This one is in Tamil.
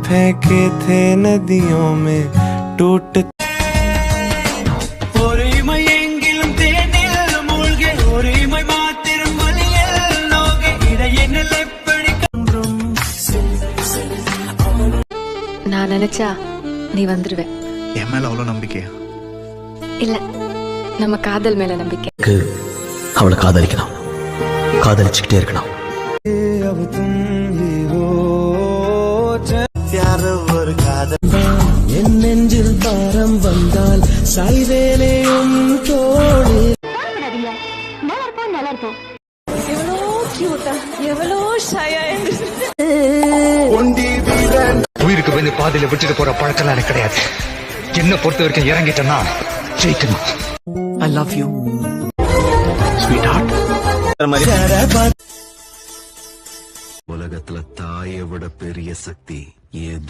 फेंके थे नदियों में टूट நான் நினைச்சா நீ வந்துருவே. என் மேல அவ்வளவு நம்பிக்கையா? இல்ல, நம்ம காதல் மேல நம்பிக்கை. அவளை காதலிக்கணும், காதலிச்சுக்கிட்டே இருக்கணும். என் நெஞ்சில் பாரம் வந்தால் சாய்வேலையும் தோழி. உயிருக்கு வந்து பாதையில விட்டுட்டு போற பழக்கம் எனக்கு கிடையாது. என்ன பொறுத்த வரைக்கும் இறங்கிட்டேன்னா ஜெயிக்கணும். I love you, sweetheart. உலகத்துல தாயை விட பெரிய சக்தி ஏது?